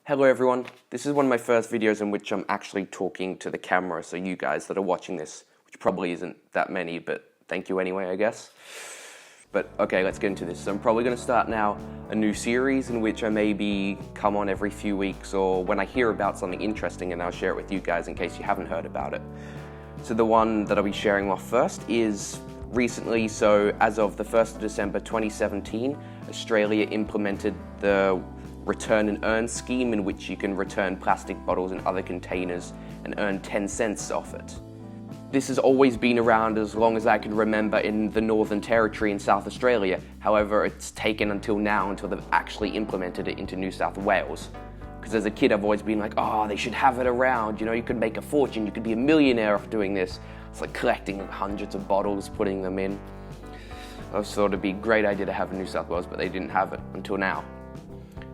Hello everyone, this is one of my first videos in which I'm actually talking to the camera, so you guys that are watching this, which probably isn't that many, but thank you anyway, I guess. But okay, let's get into this. So I'm probably going to start now a new series in which I maybe come on every few weeks, or when I hear about something interesting, and I'll share it with you guys in case you haven't heard about it. So the one that I'll be sharing off first is recently, so as of the 1st of December 2017, Australia implemented the return and earn scheme in which you can return plastic bottles and other containers and earn 10 cents off it. This has always been around as long as I can remember in the Northern Territory in South Australia. However, it's taken until now until they've actually implemented it into New South Wales. Because as a kid I've always been like, oh, they should have it around, you know, you could make a fortune, you could be a millionaire off doing this. It's like collecting hundreds of bottles, putting them in. I thought it'd be a great idea to have in New South Wales, but they didn't have it until now.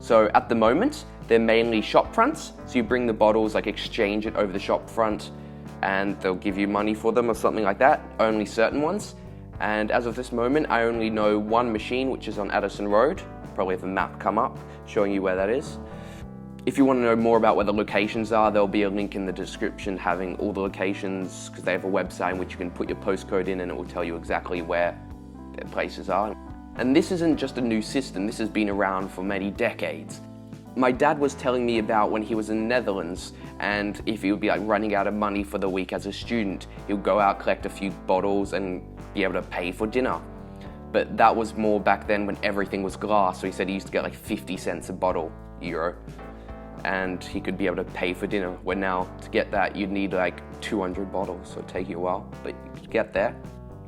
So at the moment, they're mainly shop fronts. So you bring the bottles, like exchange it over the shop front, and they'll give you money for them or something like that, only certain ones. And as of this moment, I only know one machine, which is on Addison Road. Probably have a map come up showing you where that is. If you want to know more about where the locations are, there'll be a link in the description having all the locations, because they have a website in which you can put your postcode in and it will tell you exactly where their places are. And this isn't just a new system, this has been around for many decades. My dad was telling me about when he was in the Netherlands, and if he would be like running out of money for the week as a student, he would go out, collect a few bottles and be able to pay for dinner. But that was more back then when everything was glass, so he said he used to get like 50 cents a bottle, euro, and he could be able to pay for dinner. Where now, to get that, you'd need like 200 bottles, so it'd take you a while, but you could get there.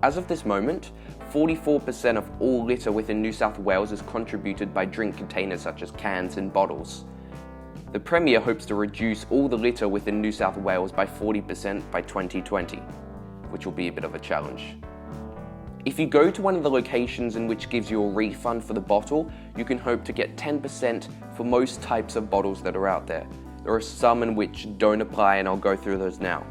As of this moment, 44% of all litter within New South Wales is contributed by drink containers such as cans and bottles. The Premier hopes to reduce all the litter within New South Wales by 40% by 2020, which will be a bit of a challenge. If you go to one of the locations in which gives you a refund for the bottle, you can hope to get 10% for most types of bottles that are out there. There are some in which don't apply, and I'll go through those now.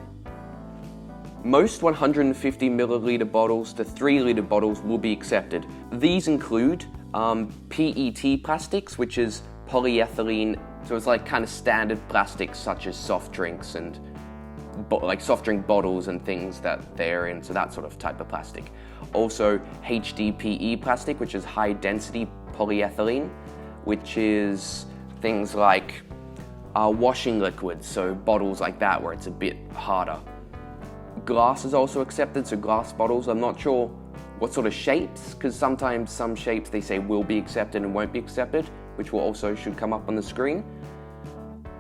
Most 150 milliliter bottles to 3 liter bottles will be accepted. These include PET plastics, which is polyethylene, so it's like kind of standard plastics such as soft drinks and like soft drink bottles and things that they're in, so that sort of type of plastic. Also HDPE plastic, which is high density polyethylene, which is things like washing liquids, so bottles like that where it's a bit harder. Glass is also accepted, so glass bottles. I'm not sure what sort of shapes, because sometimes some shapes they say will be accepted and won't be accepted, which will also should come up on the screen.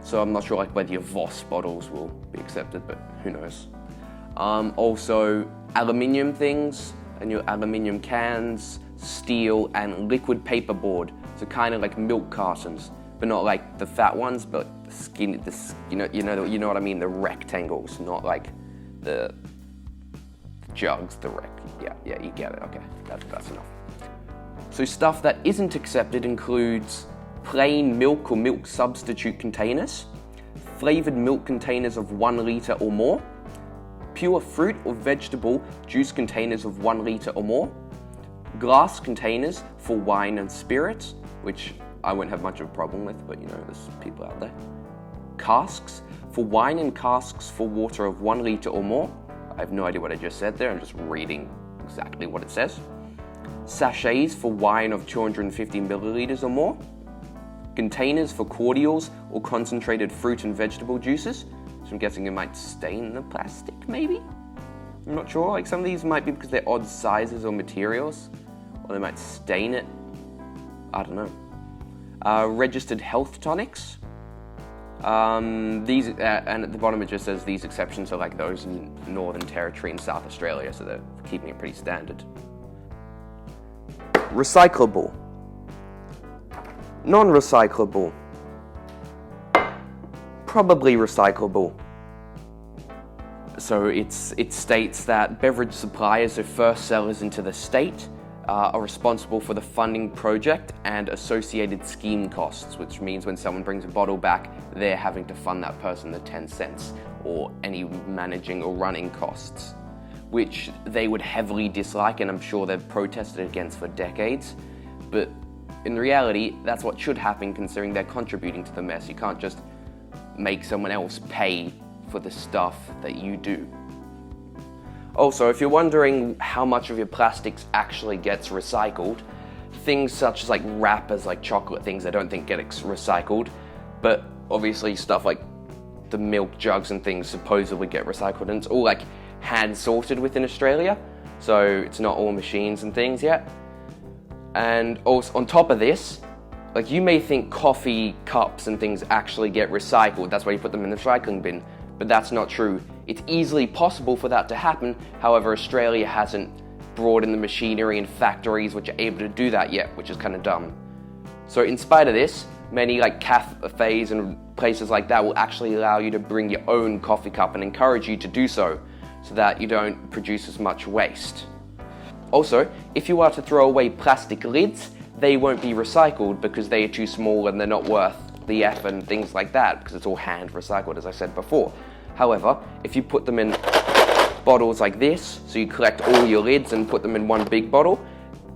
So I'm not sure like whether your Voss bottles will be accepted, but who knows. Also aluminium things, and your aluminium cans, steel, and liquid paperboard. So kind of like milk cartons, but not like the fat ones, but the skinny, you know what I mean, the rectangles, not like the jugs, yeah, you get it, okay, that's enough. So stuff that isn't accepted includes plain milk or milk substitute containers, flavored milk containers of 1 liter or more, pure fruit or vegetable juice containers of 1 liter or more, glass containers for wine and spirits, which I won't have much of a problem with, but you know, there's people out there. Casks for wine and casks for water of 1 liter or more. I have no idea what I just said there, I'm just reading exactly what it says. Sachets for wine of 250 milliliters or more. Containers for cordials or concentrated fruit and vegetable juices. So I'm guessing it might stain the plastic, maybe? I'm not sure, like some of these might be because they're odd sizes or materials, or they might stain it. I don't know. Registered health tonics. These, and at the bottom it just says these exceptions are like those in Northern Territory and South Australia, so they're keeping it pretty standard. Recyclable. Non-recyclable. Probably recyclable. So it states that beverage suppliers or first sellers into the state are responsible for the funding project and associated scheme costs, which means when someone brings a bottle back, they're having to fund that person the 10 cents or any managing or running costs, which they would heavily dislike, and I'm sure they've protested against for decades. But in reality, that's what should happen considering they're contributing to the mess. You can't just make someone else pay for the stuff that you do. Also, if you're wondering how much of your plastics actually gets recycled, things such as like wrappers, like chocolate things, I don't think get recycled, but obviously stuff like the milk jugs and things supposedly get recycled, and it's all like hand sorted within Australia, so it's not all machines and things yet. And also on top of this, like you may think coffee cups and things actually get recycled, that's why you put them in the recycling bin, but that's not true. It's easily possible for that to happen, however Australia hasn't brought in the machinery and factories which are able to do that yet, which is kind of dumb. So in spite of this, many like cafes and places like that will actually allow you to bring your own coffee cup and encourage you to do so that you don't produce as much waste. Also, if you are to throw away plastic lids, they won't be recycled because they are too small and they're not worth the effort and things like that because it's all hand recycled, as I said before. However, if you put them in bottles like this, so you collect all your lids and put them in one big bottle,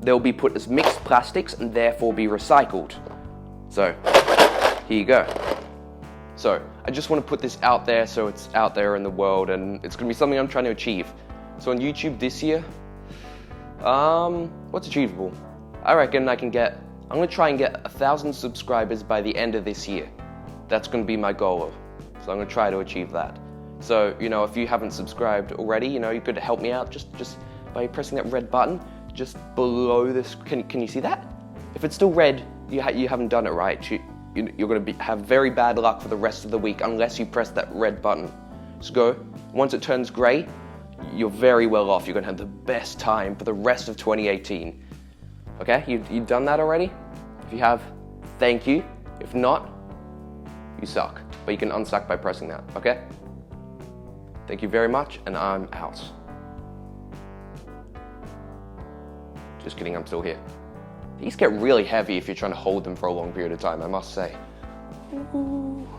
they'll be put as mixed plastics and therefore be recycled. So, here you go. So, I just want to put this out there so it's out there in the world, and it's going to be something I'm trying to achieve. So on YouTube this year, what's achievable? I reckon I'm going to try and get 1,000 subscribers by the end of this year. That's going to be my goal. So I'm going to try to achieve that. So, you know, if you haven't subscribed already, you know, you could help me out just by pressing that red button just below this. Can you see that? If it's still red, you haven't done it right. You're going to have very bad luck for the rest of the week unless you press that red button. So go. Once it turns grey, you're very well off. You're going to have the best time for the rest of 2018. Okay? You've done that already? If you have, thank you. If not, you suck. But you can unsuck by pressing that, okay? Thank you very much, and I'm out. Just kidding, I'm still here. These get really heavy if you're trying to hold them for a long period of time, I must say.